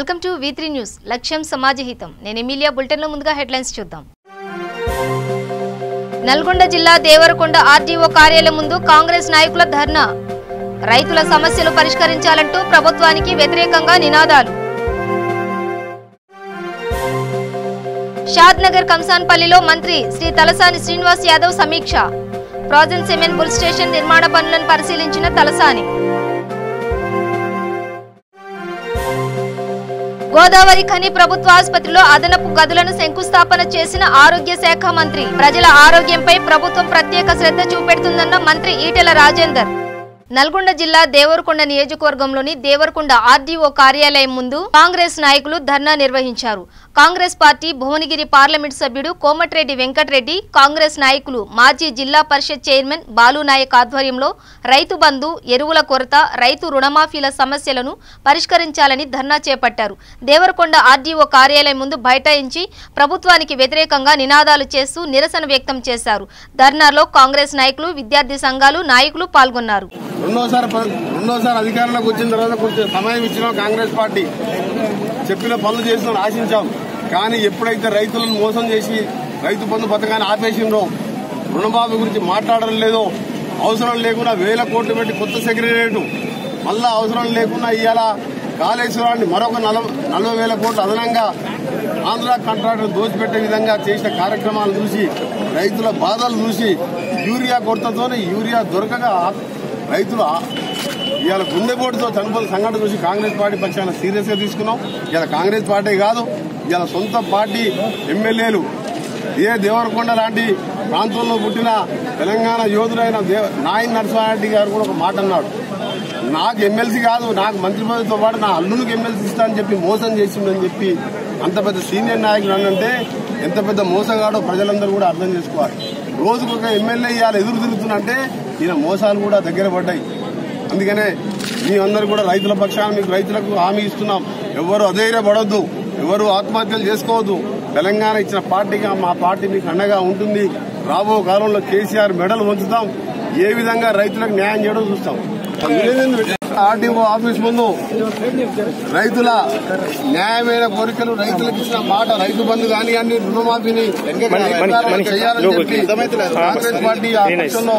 Welcome to V3 news లక్ష్యం సమాజహితం నేను Emilia bulletin లో ముందుగా హెడ్లైన్స్ చూద్దాం నల్గొండ జిల్లా దేవరకొండ ఆర్డీఓ కార్యాలయం ముందు కాంగ్రెస్ నాయకుల ధర్నా రైతుల సమస్యలు పరిష్కరించాలంటూ ప్రభుత్వానికి వ్యతిరేకంగా నినాదాలు షాద్నగర్ కంసాన్పల్లిలో మంత్రి శ్రీ తలసాని శ్రీనివాస్ యాదవ్ సమీక్ష ప్రాజెక్ట్ సిమెంట్ బుల్ స్టేషన్ నిర్మాణ పనులను పరిశీలించిన తలసాని గోదావరి ఖని ప్రభుత్వ ఆసుపత్రిలో అదనపు గదులను శంకుస్థాపన చేసిన ఆరోగ్య శాఖ మంత్రి ప్రజల ఆరోగ్యంపై ప్రభుత్వం ప్రత్యేక శ్రద్ధ చూపెడుతుందన్న మంత్రి ఈటెల రాజేందర్ నల్గొండ జిల్లా దేవరకొండ నియోజకవర్గంలోని దేవరకొండ ఆర్డీఓ కార్యాలయం ముందు కాంగ్రెస్ నాయకులు ధర్నా నిర్వహించారు. కాంగ్రెస్ పార్టీ భువనగిరి పార్లమెంట్ సభ్యుడు కోమటిరెడ్డి వెంకటరెడ్డి, కాంగ్రెస్ నాయకులు మాజీ జిల్లా పరిషత్ చైర్మన్ బాలునాయక్ ఆధ్వర్యంలో రైతు బంధు, ఎరువుల కొరత, రైతు రుణమాఫీల సమస్యలను పరిష్కరించాలని ధర్నా చేపట్టారు. దేవరకొండ ఆర్డీఓ కార్యాలయం ముందు బైఠాయించి ప్రభుత్వానికి వ్యతిరేకంగా నినాదాలు చేస్తూ నిరసన వ్యక్తం చేశారు. ధర్నాలో కాంగ్రెస్ నాయకులు, విద్యార్థి సంఘాలు నాయకులు పాల్గొన్నారు. రెండోసారి అధికారంలోకి వచ్చిన తర్వాత కొంచెం సమయం ఇచ్చినాం. కాంగ్రెస్ పార్టీ చెప్పిన పనులు చేసిన ఆశించాం. కానీ ఎప్పుడైతే రైతులను మోసం చేసి రైతు బంధు పథకాన్ని ఆపేసిండ్రో, రుణమాఫీ గురించి మాట్లాడడం లేదో, అవసరం లేకుండా వేల కోట్లు పెట్టి కొత్త సెక్రటరియట్ మళ్ళా అవసరం లేకుండా ఇవాళ కాళేశ్వరాన్ని మరొక 40,000 కోట్లు అదనంగా ఆంధ్ర కాంట్రాక్టర్ దోచిపెట్టే విధంగా చేసిన కార్యక్రమాలు చూసి, రైతుల బాధలు చూసి, యూరియా కొరతతోనే యూరియా దొరకగా రైతులు ఇవాళ గుండెపోటుతో చనిపోయిన సంఘటన చూసి కాంగ్రెస్ పార్టీ పక్షాన సీరియస్ గా తీసుకున్నాం. ఇలా కాంగ్రెస్ పార్టీ కాదు, ఇలా సొంత పార్టీ ఎమ్మెల్యేలు దేవరకొండ లాంటి ప్రాంతంలో పుట్టిన తెలంగాణ యోధుడైన నాయన్ నరసింహారెడ్డి గారు కూడా ఒక మాట అన్నాడు. నాకు ఎమ్మెల్సీ కాదు, నాకు మంత్రి పదవితో పాటు నా అల్లునికి ఎమ్మెల్సీ ఇస్తా అని చెప్పి మోసం చేసిందని చెప్పి అంత పెద్ద సీనియర్ నాయకుడు అనంటే ఎంత పెద్ద మోసగాడో ప్రజలందరూ కూడా అర్థం చేసుకోవాలి. రోజుకొక ఎమ్మెల్యే ఇవాళ ఎదురు తిరుగుతున్నంటే ఈయన మోసాలు కూడా దగ్గర పడ్డాయి. అందుకనే మీ అందరూ కూడా రైతుల పక్షాన మీకు రైతులకు హామీ ఇస్తున్నాం. ఎవరు అధైర్యపడొద్దు, ఎవరు ఆత్మహత్యలు చేసుకోవద్దు. తెలంగాణ ఇచ్చిన పార్టీగా మా పార్టీ మీకు అండగా ఉంటుంది. రాబో కాలంలో కేసీఆర్ మెడలు వంచుతాం. ఏ విధంగా రైతులకు న్యాయం చేయడం చూస్తాం. ఆర్డీఓ ఆఫీస్ ముందు రైతుల న్యాయమైన కోరికలు, రైతులకు ఇచ్చిన మాట, రైతు బంధు కానివ్వండి, రుణమాఫీని చేయాలని చెప్పి కాంగ్రెస్ పార్టీ ఆ పక్షంలో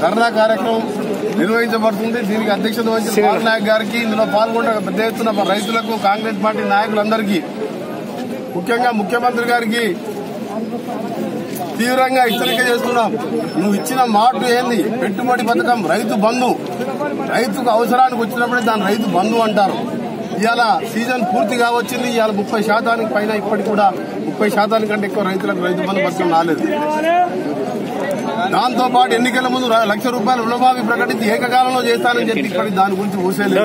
ధర్నా కార్యక్రమం నిర్వహించబడుతుంది. దీనికి అధ్యక్షత వహించిన బాలనాయక్ గారికి, ఇందులో పాల్గొన్న పెద్ద ఎత్తున రైతులకు, కాంగ్రెస్ పార్టీ నాయకులందరికీ, ముఖ్యంగా ముఖ్యమంత్రి గారికి తీవ్రంగా హెచ్చరిక చేస్తున్నాం. నువ్వు ఇచ్చిన మాట ఏంది? పెట్టుబడి పథకం, రైతు బంధు, రైతుకు అవసరానికి వచ్చినప్పుడే దాని రైతు బంధు అంటారు. ఇవాళ సీజన్ పూర్తిగా వచ్చింది. ఇవాళ 30% పైన, ఇప్పటికి కూడా 30% కంటే ఎక్కువ రైతులకు రైతు బంధు పథకం రాలేదు. దాంతో పాటు ఎన్నికల ముందు ₹1,00,000 రుణమాఫీ ప్రకటించి ఏకకాలంలో చేస్తానని చెప్పి ఇప్పటికి దాని గురించి ఊసేలేదు.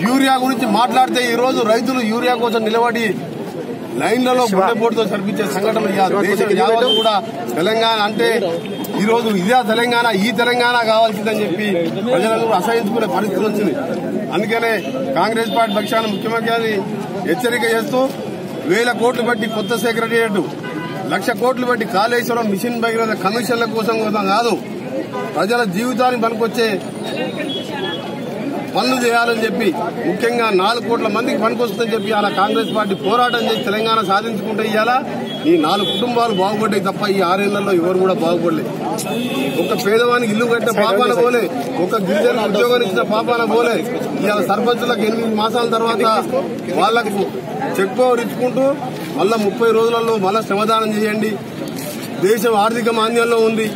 యూరియా గురించి మాట్లాడితే ఈ రోజు రైతులు యూరియా కోసం నిలబడి లైన్లలో గుండెపోటుతో చనిపించే సంఘటనలు దేశం యావత్తు కూడా తెలంగాణ అంటే ఈ రోజు ఇదే తెలంగాణ, ఈ తెలంగాణ కావాల్సిందని చెప్పి ప్రజలందరూ అసహించుకునే పరిస్థితి వచ్చింది. అందుకనే కాంగ్రెస్ పార్టీ పక్షాన ముఖ్యమంత్రి హెచ్చరిక చేస్తూ 1,000 కోట్లు బట్టి కొత్త సెక్రటరియట్, 1,00,000 కోట్లు బట్టి కాళేశ్వరం మిషన్ భగీరథ కమిషన్ల కోసం కాదు, ప్రజల జీవితానికి పనికొచ్చే పనులు చేయాలని చెప్పి, ముఖ్యంగా 4 కోట్ల మందికి పనికొస్తుందని చెప్పి అలా కాంగ్రెస్ పార్టీ పోరాటం చేసి తెలంగాణ సాధించుకుంటే ఇవాళ ఈ 4 కుటుంబాలు బాగుపడ్డాయి తప్ప ఈ 6 ఏళ్లలో ఎవరు కూడా బాగుపడలేదు. ఒక పేదవానికి ఇల్లు కట్టిన పాపాన పోలే, ఒక గిరిజన ఉద్యోగం ఇచ్చిన పాపాన పోలే. ఇవాళ సర్పంచులకు 8 మాసాల తర్వాత వాళ్లకు చెక్ పవర్ ఇచ్చుకుంటూ మళ్ళా 30 రోజులలో మళ్ళా శ్రమదానం చేయండి. దేశం ఆర్థిక మాంద్యంలో ఉంది,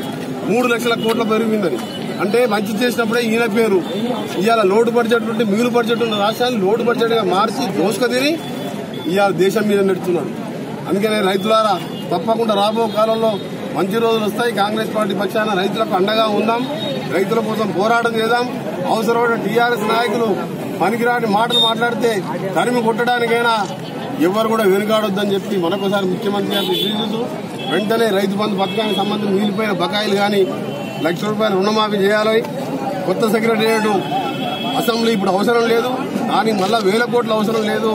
3,00,000 కోట్ల పెరిగిందని అంటే మంచి చేసినప్పుడే ఈయన పేరు. ఇవాళ లోటు బడ్జెట్ ఉంటే మిగులు బడ్జెట్ ఉన్న రాష్ట్రాన్ని లోటు బడ్జెట్ గా మార్చి దోసుక తిని ఇవాళ దేశం మీద నెడుతున్నాడు. అందుకనే రైతులారా తప్పకుండా రాబో కాలంలో మంచి రోజులు వస్తాయి. కాంగ్రెస్ పార్టీ పక్షాన రైతులకు అండగా ఉందాం, రైతుల కోసం పోరాటం చేద్దాం. అవసరమైన టీఆర్ఎస్ నాయకులు పనికిరాని మాటలు మాట్లాడితే తరిమి కొట్టడానికైనా ఎవరు కూడా వెనుకాడొద్దని చెప్పి మరొకసారి ముఖ్యమంత్రి గారిని సూచిస్తూ వెంటనే రైతు బంధు పథకానికి సంబంధించి మిగిలిపోయిన బకాయిలు కానీ ₹1,00,000 రుణమాఫీ చేయాలని, కొత్త సెక్రటరియట్ అసెంబ్లీ ఇప్పుడు అవసరం లేదు, దానికి మళ్ళా 1,000 కోట్ల అవసరం లేదు.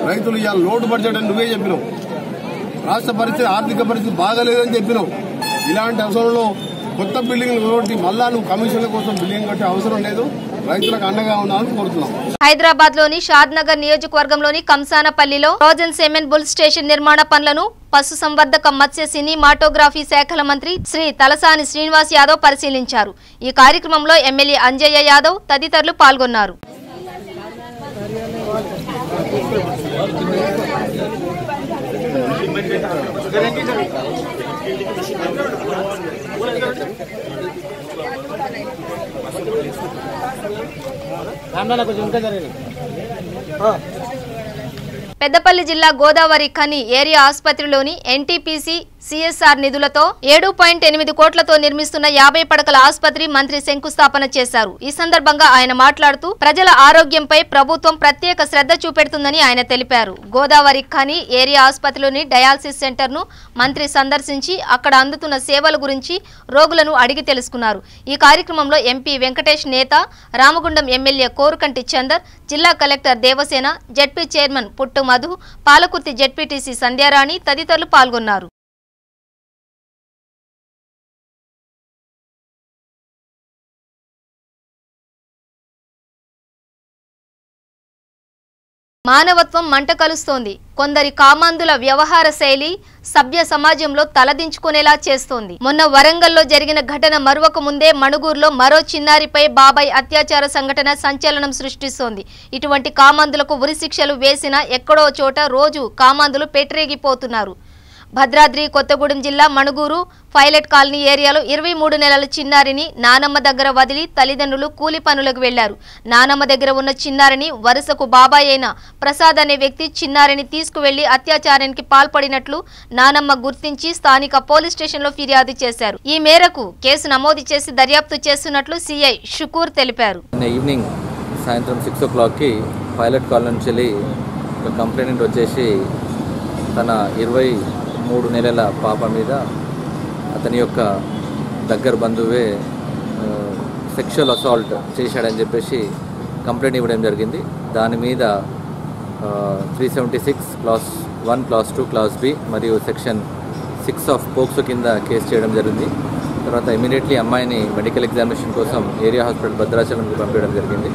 రైతులు ఇవాళ లోటు బడ్జెట్ అని నువ్వే చెప్పినావు. రాష్ట్ర పరిస్థితి, ఆర్థిక పరిస్థితి బాగాలేదని చెప్పినావు. ఇలాంటి అవసరంలో కొత్త బిల్డింగ్లు కొట్టి మళ్ళా నువ్వు కమిషన్ల కోసం బిల్డింగ్ కట్టే అవసరం లేదు. రైతులకు అండగా ఉండాలని కోరుతున్నాం. హైదరాబాద్ లోని షాద్ నగర్ నియోజకవర్గంలోని కంసానపల్లిలో ఫ్రోజన్ సెమెన్ బుల్ స్టేషన్ నిర్మాణ పనులను పశుసంవర్ధక మత్స్య సినిమాటోగ్రఫీ శాఖల మంత్రి శ్రీ తలసాని శ్రీనివాస్ యాదవ్ పరిశీలించారు. ఈ కార్యక్రమంలో ఎమ్మెల్యే అంజయ్య యాదవ్ తదితరులు పాల్గొన్నారు. పెద్దపల్లి జిల్లా Godavari Khani area ఆసుపత్రిలోని NTPC CSR నిధులతో 7.8 కోట్లతో నిర్మిస్తున్న 50 పడకల ఆసుపత్రి మంత్రి శంకుస్థాపన చేశారు. ఈ సందర్భంగా ఆయన మాట్లాడుతూ ప్రజల ఆరోగ్యంపై ప్రభుత్వం ప్రత్యేక శ్రద్ధ చూపెడుతుందని ఆయన తెలిపారు. Godavari Khani area ఆసుపత్రిలోని dialysis centre ను మంత్రి సందర్శించి అక్కడ అందుతున్న సేవల గురించి రోగులను అడిగి తెలుసుకున్నారు. ఈ కార్యక్రమంలో ఎంపీ వెంకటేష్ నేత, రామగుండం ఎమ్మెల్యే కోరుకంటి చందర్, జిల్లా కలెక్టర్ దేవసేన, జెడ్పీ చైర్మన్ పుట్టు మధు, పాలకుర్తి జెడ్పీటీసీ సంధ్యారాణి తదితరులు పాల్గొన్నారు. మానవత్వం మంట కలుస్తోంది. కొందరి కామాంధుల వ్యవహార శైలి సభ్య సమాజంలో తలదించుకునేలా చేస్తోంది. మొన్న వరంగల్లో జరిగిన ఘటన మరువక ముందే మణుగూరులో మరో చిన్నారిపై బాబాయ్ అత్యాచార సంఘటన సంచలనం సృష్టిస్తోంది. ఇటువంటి కామాంధులకు ఉరిశిక్షలు వేసినా ఎక్కడో చోట రోజు కామాంధులు పెట్టరేగిపోతున్నారు. భద్రాద్రి కొత్తగూడెం జిల్లా మణుగూరు పైలట్ కాలనీ ఏరియాలో 23 నెలల చిన్నారిని నానమ్మ దగ్గర వదిలి తల్లిదండ్రులు కూలి పనులకు వెళ్లారు. నానమ్మ దగ్గర ఉన్న చిన్నారిని వరుసకు బాబాయ్ అయిన ప్రసాద్ అనే వ్యక్తి చిన్నారిని తీసుకువెళ్లి అత్యాచారానికి పాల్పడినట్లు నానమ్మ గుర్తించి స్థానిక పోలీస్ స్టేషన్లో ఫిర్యాదు చేశారు. ఈ మేరకు కేసు నమోదు చేసి దర్యాప్తు చేస్తున్నట్లు సిఐ షుకూర్ తెలిపారు. ఈవినింగ్ సాయంత్రం 6 o'clockకి పైలట్ కాలనీ నుంచి ఒక కంప్లైంట్ వచ్చేసి తన 23 నెలల పాప మీద అతని యొక్క దగ్గర బంధువే సెక్షువల్ అసాల్ట్ చేశాడని చెప్పేసి కంప్లైంట్ ఇవ్వడం జరిగింది. దాని మీద 376 క్లాస్ 1, క్లాస్ 2, క్లాస్ బి మరియు సెక్షన్ 6 ఆఫ్ పోక్సో కింద కేసు చేయడం జరిగింది. తర్వాత ఇమీడియట్లీ అమ్మాయిని మెడికల్ ఎగ్జామినేషన్ కోసం ఏరియా హాస్పిటల్ భద్రాచలంకి పంపించడం జరిగింది.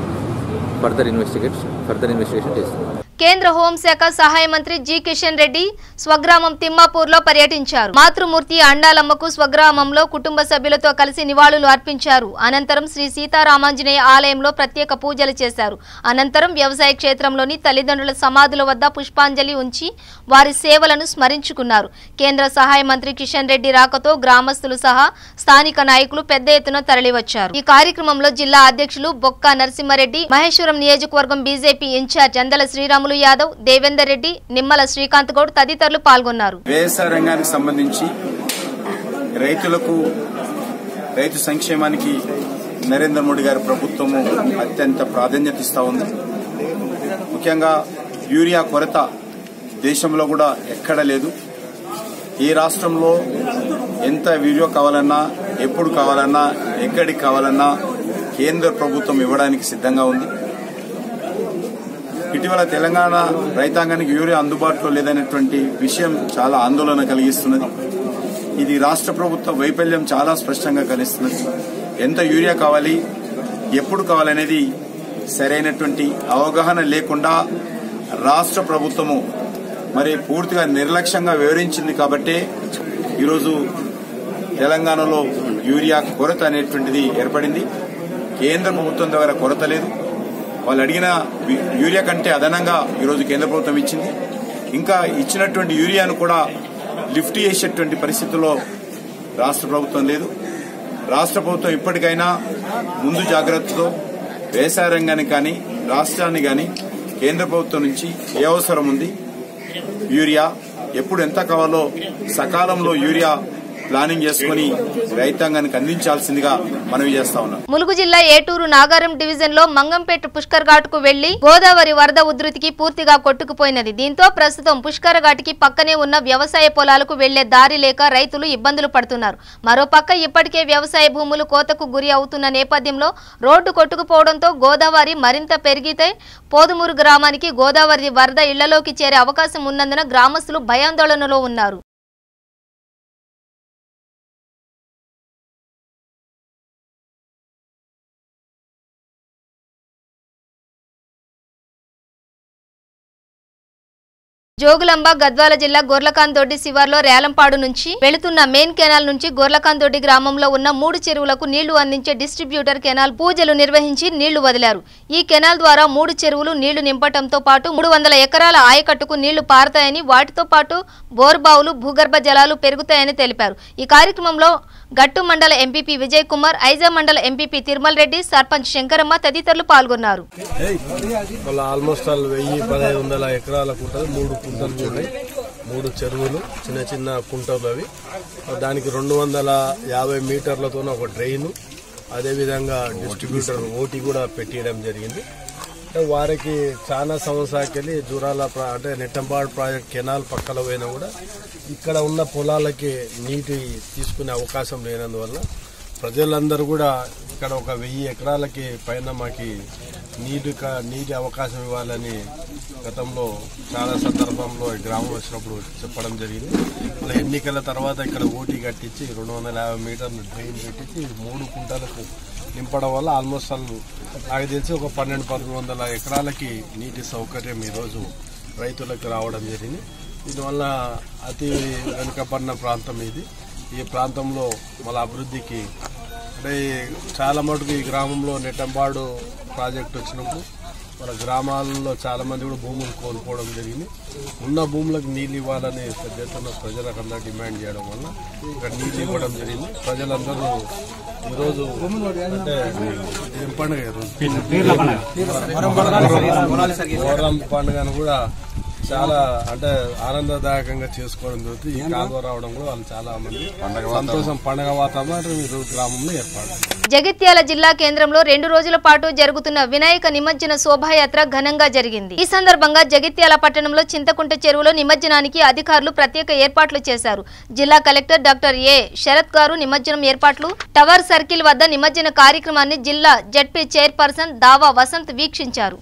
ఫర్దర్ ఇన్వెస్టిగేషన్ చేస్తున్నారు. కేంద్ర హోంశాఖ సహాయ మంత్రి జి కిషన్ రెడ్డి స్వగ్రామం తిమ్మాపూర్లో పర్యటించారు. మాతృమూర్తి అండాలమ్మకు స్వగ్రామంలో కుటుంబ సభ్యులతో కలిసి నివాళులు అర్పించారు. అనంతరం శ్రీ సీతారామాంజనేయ ఆలయంలో ప్రత్యేక పూజలు చేశారు. అనంతరం వ్యవసాయ క్షేత్రంలోని తల్లిదండ్రుల సమాధుల వద్ద పుష్పాంజలి ఉంచి వారి సేవలను స్మరించుకున్నారు. కేంద్ర సహాయ మంత్రి కిషన్ రెడ్డి రాకతో గ్రామస్తులు సహా స్థానిక నాయకులు పెద్ద ఎత్తున తరలివచ్చారు. ఈ కార్యక్రమంలో జిల్లా అధ్యక్షులు బొక్క నరసింహారెడ్డి, మహేశ్వరం నియోజకవర్గం బీజేపీ ఇన్ఛార్జ్ అందల శ్రీరాములు యాదవ్, దేవేందర్ రెడ్డి, నిమ్మల శ్రీకాంత్ గౌడ్ తదితరులు పాల్గొన్నారు. వ్యవసాయ రంగానికి సంబంధించి రైతు సంక్షేమానికి నరేంద్ర మోడీ గారి ప్రభుత్వము అత్యంత ప్రాధాన్యత ఇస్తా ఉంది. ముఖ్యంగా యూరియా కొరత దేశంలో కూడా ఎక్కడ లేదు. ఏ రాష్ట్రంలో ఎంత యూరియా కావాలన్నా, ఎప్పుడు కావాలన్నా, ఎక్కడికి కావాలన్నా కేంద్ర ప్రభుత్వం ఇవ్వడానికి సిద్ధంగా ఉంది. ఇటీవల తెలంగాణ రైతాంగానికి యూరియా అందుబాటులో లేదనేటువంటి విషయం చాలా ఆందోళన కలిగిస్తున్నది. ఇది రాష్ట్ర ప్రభుత్వ వైఫల్యం చాలా స్పష్టంగా కనిపిస్తున్నది. ఎంత యూరియా కావాలి, ఎప్పుడు కావాలనేది సరైనటువంటి అవగాహన లేకుండా రాష్ట్ర ప్రభుత్వము మరి పూర్తిగా నిర్లక్ష్యంగా వివరించింది. కాబట్టే ఈరోజు తెలంగాణలో యూరియా కొరత అనేటువంటిది ఏర్పడింది. కేంద్ర ప్రభుత్వం దగ్గర కొరత లేదు. వాళ్ళు అడిగిన యూరియా కంటే అదనంగా ఈరోజు కేంద్ర ప్రభుత్వం ఇచ్చింది. ఇంకా ఇచ్చినటువంటి యూరియాను కూడా లిఫ్ట్ చేసేటువంటి పరిస్థితుల్లో రాష్ట్ర ప్రభుత్వం లేదు. రాష్ట్ర ప్రభుత్వం ఇప్పటికైనా ముందు జాగ్రత్తతో వ్యవసాయ రంగానికి కానీ, రాష్ట్రాన్ని కానీ కేంద్ర ప్రభుత్వం నుంచి ఏ అవసరం ఉంది, యూరియా ఎప్పుడు ఎంత కావాలో సకాలంలో యూరియా ప్లానింగ్ చేసుకుని రైతాంగానికి అందించాల్సిందిగా మనవి చేస్తా ఉన్నాం. ములుగు జిల్లా ఏటూరు నాగారం డివిజన్ లో మంగంపేట పుష్కర్ ఘాట్ కు వెళ్లి గోదావరి వరద ఉధృతికి పూర్తిగా కొట్టుకుపోయినది. దీంతో ప్రస్తుతం పుష్కర్ ఘాట్ కి పక్కనే ఉన్న వ్యవసాయ పొలాలకు వెళ్లే దారి లేక రైతులు ఇబ్బందులు పడుతున్నారు. మరోపక్క ఇప్పటికే వ్యవసాయ భూములు కోతకు గురి అవుతున్న నేపథ్యంలో రోడ్డు కొట్టుకుపోవడంతో గోదావరి మరింత పెరిగితే పోదుమూరు గ్రామానికి గోదావరి వరద ఇళ్లలోకి చేరే అవకాశం ఉన్నందున గ్రామస్తులు భయాందోళనలో ఉన్నారు. జోగులాంబ గద్వాల జిల్లా గొర్లకాందొడ్డి శివార్లో రేలంపాడు నుంచి వెళుతున్న మెయిన్ కెనాల్ నుంచి గొర్లకాందొడ్డి గ్రామంలో ఉన్న 3 చెరువులకు నీళ్లు అందించే డిస్ట్రిబ్యూటర్ కెనాల్ పూజలు నిర్వహించి నీళ్లు వదిలారు. ఈ కెనాల్ ద్వారా 3 చెరువులు నీళ్లు నింపటంతో పాటు 300 ఎకరాల ఆయకట్టుకు నీళ్లు పారతాయని, వాటితో పాటు బోర్బావులు, భూగర్భ జలాలు పెరుగుతాయని తెలిపారు. ఈ కార్యక్రమంలో గట్టు మండల ఎంపీపీ విజయ్ కుమార్, ఐజా మండల ఎంపీపీ తిరుమల్ రెడ్డి, సర్పంచ్ శంకరమ్మ తదితరులు పాల్గొన్నారు. ఆల్మోస్ట్ 1500 ఎకరాలకు ఉంటుంది. 3 కుంటలు ఉన్నాయి, 3 చెరువులు, చిన్న చిన్న కుంటలు అవి. దానికి 250 మీటర్లతో ఒక డ్రైన్, అదేవిధంగా డిస్ట్రిబ్యూటర్ ఓటీ కూడా పెట్టియడం జరిగింది. వారికి చాలా సంవత్సరాలకెళ్ళి జూరాల అంటే నెట్టంపాడు ప్రాజెక్ట్ కెనాల్ పక్కన పోయినా కూడా ఇక్కడ ఉన్న పొలాలకి నీటి తీసుకునే అవకాశం లేనందువల్ల ప్రజలందరూ కూడా ఇక్కడ ఒక 1000 ఎకరాలకి పైన మాకు నీటి అవకాశం ఇవ్వాలని గతంలో చాలా సందర్భంలో గ్రామం వచ్చినప్పుడు చెప్పడం జరిగింది. అలా ఎన్నికల తర్వాత ఇక్కడ ఓటీ కట్టించి 250 మీటర్లు డ్రైన్ పెట్టించి 3 కుంటలకు నింపడం వల్ల ఆల్మోస్ట్ నాకు తెలిసి ఒక 1200-1300 ఎకరాలకి నీటి సౌకర్యం ఈరోజు రైతులకు రావడం జరిగింది. దీనివల్ల అతి వెనుకబడిన ప్రాంతం ఇది. ఈ ప్రాంతంలో మళ్ళీ అభివృద్ధికి అంటే చాలా మటుకు ఈ గ్రామంలో నెట్టంపాడు ప్రాజెక్టు వచ్చినప్పుడు మన గ్రామాలలో చాలా మంది కూడా భూములు కోల్పోవడం జరిగింది. ఉన్న భూములకు నీళ్ళు ఇవ్వాలని పెద్ద ఎత్తున ప్రజలకందరూ డిమాండ్ చేయడం వల్ల ఇక్కడ నీళ్ళు ఇవ్వడం జరిగింది. ప్రజలందరూ ఈరోజు అంటే ఏం పండుగ మొహర్రం పండుగను కూడా చాలా అంటే ఆనందదాయకంగా చేసుకోవడం జరుగుతుంది. ఈ కాలువ రావడం కూడా వాళ్ళు చాలా మంది సంతోషం, పండుగ వాతావరణం ఈరోజు గ్రామంలో ఏర్పాటు. జగిత్యాల జిల్లా కేంద్రంలో 2 రోజుల పాటు జరుగుతున్న వినాయక నిమజ్జన శోభాయాత్ర ఘనంగా జరిగింది. ఈ సందర్భంగా జగిత్యాల పట్టణంలో చింతకుంట చెరువులో నిమజ్జనానికి అధికారులు ప్రత్యేక ఏర్పాట్లు చేశారు. జిల్లా కలెక్టర్ డాక్టర్ ఏ శరత్ గారు నిమజ్జనం ఏర్పాట్లు, టవర్ సర్కిల్ వద్ద నిమజ్జన కార్యక్రమాన్ని జిల్లా జడ్పీ చైర్పర్సన్ దావా వసంత్ వీక్షించారు.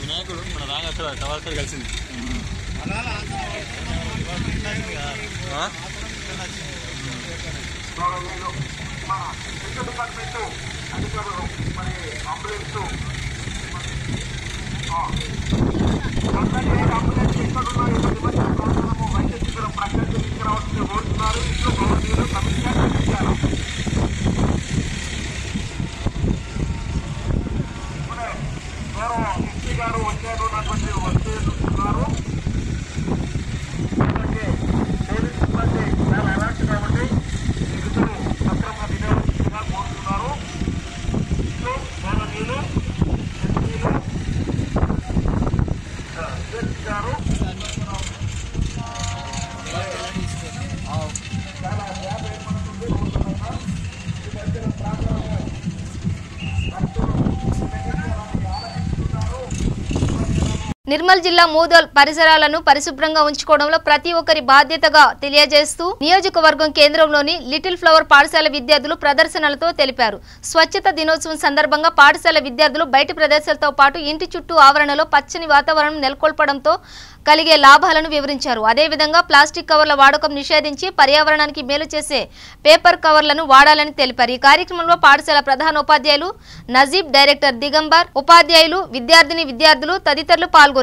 వినాయకుడు మన రాగా టవర్ కలిసింది. నిర్మల్ జిల్లా మూదోల్ పరిసరాలను పరిశుభ్రంగా ఉంచుకోవడంలో ప్రతి ఒక్కరి బాధ్యతగా తెలియజేస్తూ నియోజకవర్గం కేంద్రంలోని లిటిల్ ఫ్లవర్ పాఠశాల విద్యార్థులు ప్రదర్శనలతో తెలిపారు. స్వచ్ఛత దినోత్సవం సందర్భంగా పాఠశాల విద్యార్థులు బయటి ప్రదర్శనలతో పాటు ఇంటి చుట్టూ ఆవరణలో పచ్చని వాతావరణం నెలకొల్పడంతో కలిగే లాభాలను వివరించారు. అదేవిధంగా ప్లాస్టిక్ కవర్ల వాడకం నిషేధించి పర్యావరణానికి మేలు చేసే పేపర్ కవర్లను వాడాలని తెలిపారు. ఈ కార్యక్రమంలో పాఠశాల ప్రధానోపాధ్యాయులు నజీబ్, డైరెక్టర్ దిగంబర్, ఉపాధ్యాయులు, విద్యార్థులు తదితరులు పాల్గొన్నారు.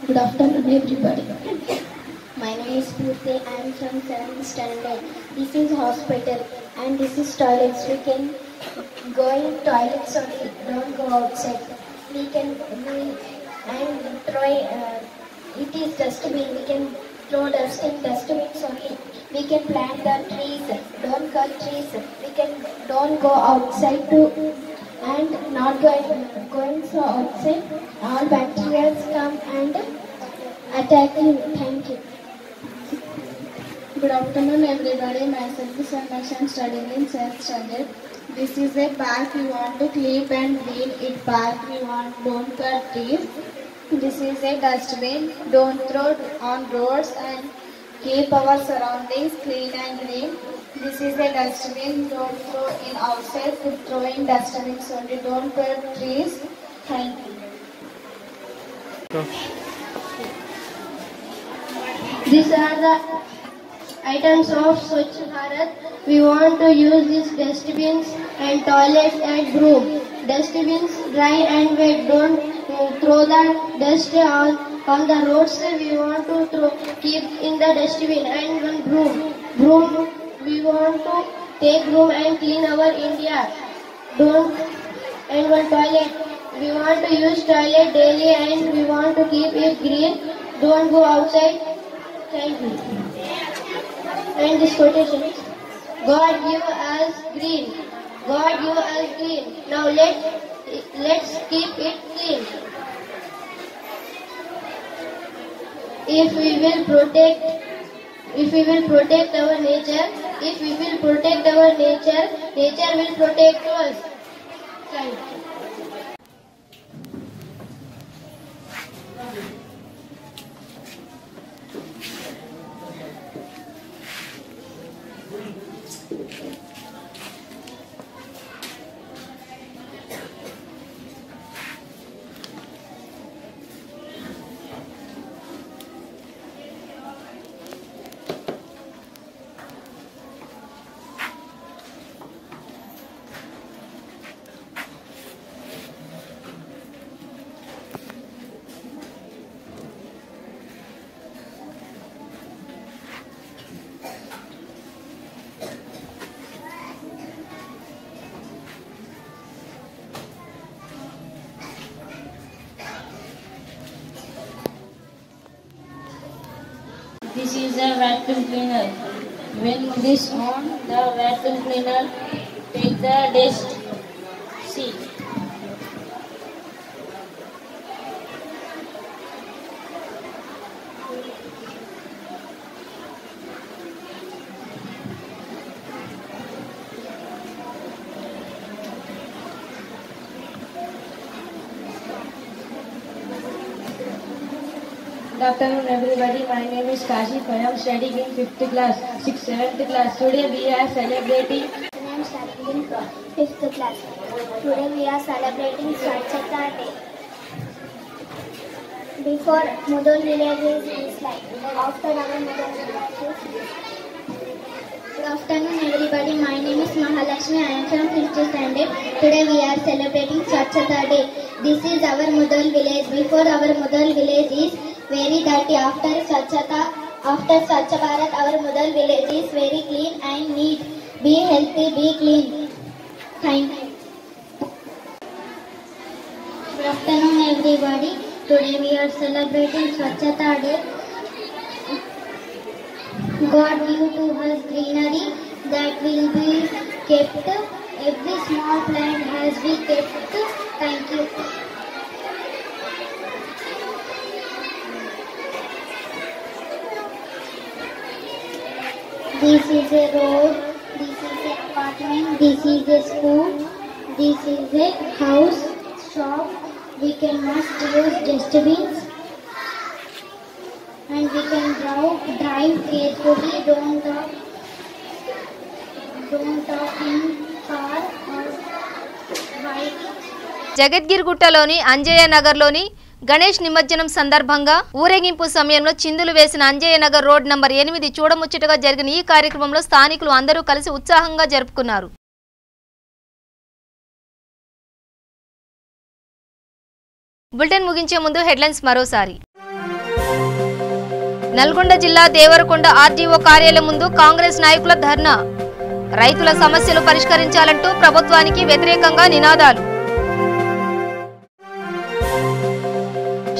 Good afternoon, everybody. My name is Purti. I am from 7th standard. This is hospital and this is toilets. We can go in toilets only. Don't go outside. We can and throw. It is dustbin. We can throw dust in dustbins only. We can plant the trees. Don't cut trees. We can don't go outside to and not going so outside. All bacteria come and attack you. Thank you. Good afternoon, everybody. Myself is Sanakshi. I am studying in 7th standard. This is a park. We want to clip and clean it. Park. We want don't cut trees. This is a dustbin. Don't throw on roads and keep our surroundings clean and green. This is a dustbin. Don't throw in outside. Throw in dustbins only. Don't cut trees. Thank you. These are the items of Swachh Bharat. We want to use these dustbins and toilets and broom. Dustbins dry and wet. Don't throw the dust on the roads. We want to keep in the dustbin. And one broom. We want to take broom and clean our India. And one toilet. We want to use toilet daily and we want to keep it green. Don't go outside. Thank you. And this quotation, God give us green. God give us green. Now let's keep it clean. If we will protect our nature, nature will protect us. Thank you. This is a vacuum cleaner. When this on, the vacuum cleaner take the dust. See. Good afternoon, everybody. My name is Kashif. I am studying in 5th class, 7th class. Today we are celebrating. I am studying in 5th class. Today we are celebrating Swachhata Day. Before Mudol village is like after our Mudol village. Good afternoon, everybody. My name is Mahalakshmi. I am from 5th standard. Today we are celebrating Swachhata Day. This is our Mudol village. Before our Mudol village is very dirty. After Swachh Bharat, our Mudal village is very clean and neat. Be healthy, be clean. Thank you. Good afternoon, everybody. Today we are celebrating Swachhata Day. God give to us greenery that will be kept. Every small plant has been kept. Thank you. This is a road, this is an apartment, this is a school, this is a house, shop. We can must use dustbins and we can drive carefully. Don't talk in car or bike. జగద్గిరిగుట్టలోని Anjaiah నగర్లోని గణేష్ నిమజ్జనం సందర్భంగా ఊరేగింపు సమయంలో చిందులు వేసిన Anjaiah Nagar road number 8 చూడముచ్చటగా జరిగిన ఈ కార్యక్రమంలో స్థానికులు అందరూ కలిసి ఉత్సాహంగా జరుపుకున్నారు. బులెటిన్ ముగించే ముందు హెడ్లైన్స్ మరోసారి. నల్గొండ జిల్లా దేవరకొండ ఆర్డీఓ కార్యాలయం ముందు కాంగ్రెస్ నాయకుల ధర్నా. రైతుల సమస్యలు పరిష్కరించాలంటూ ప్రభుత్వానికి వ్యతిరేకంగా నినాదాలు.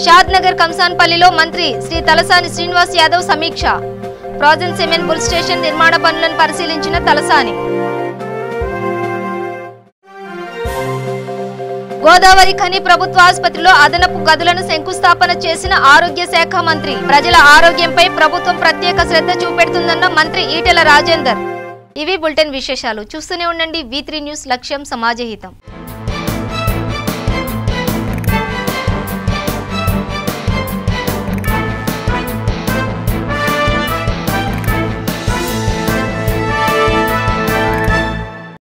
షాద్నగర్ కంసాన్పల్లిలో మంత్రి శ్రీ తలసాని శ్రీనివాస్ యాదవ్ సమీక్ష. ప్రాజెక్ట్ సెమెన్ బుల్ స్టేషన్ నిర్మాణ పనులను పరిశీలించిన తలసాని. గోదావరి ఖని ప్రభుత్వ ఆసుపత్రిలో అదనపు గదులను శంకుస్థాపన చేసిన ఆరోగ్య శాఖ మంత్రి. ప్రజల ఆరోగ్యంపై ప్రభుత్వం ప్రత్యేక శ్రద్ధ చూపెడుతుందన్న మంత్రి ఈటెల రాజేందర్. ఇవి బులెటిన్ విశేషాలు. చూస్తూనే ఉండండి V3 న్యూస్. లక్ష్యం సమాజహితం.